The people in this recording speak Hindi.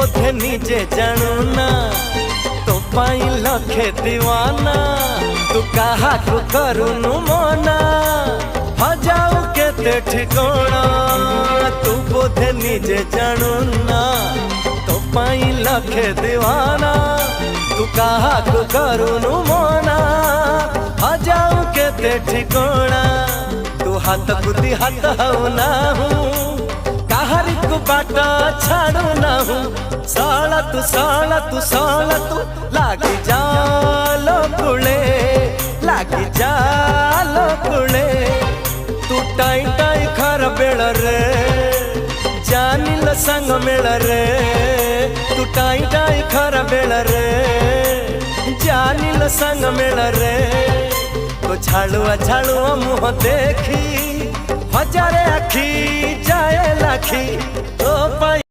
बोधे निजे जानू ना तो पाई लखे दीवाना तू कहा को करूनु मना हजाऊ केते ठिकाना तू बोधे निजे जानू ना तो पाई लखे दीवाना तू कहा को करूनु मना हजाऊ केते ठिकाना तू हाथ बुद्धि हाथ हऊ ना हूँ कहारी को बाटा छाड़ू ना हूँ साला तू लागी जालो कुले लागी जालो कुले तू टाई टाई खर बेड़ रे जानिल संग मेड़ रे तू टाई टाई खर बेड़ रे जानिल संग मेड़ रे तो झाड़ुआ मुँह देखी हजारे आखी जाए लाखी ओ पाई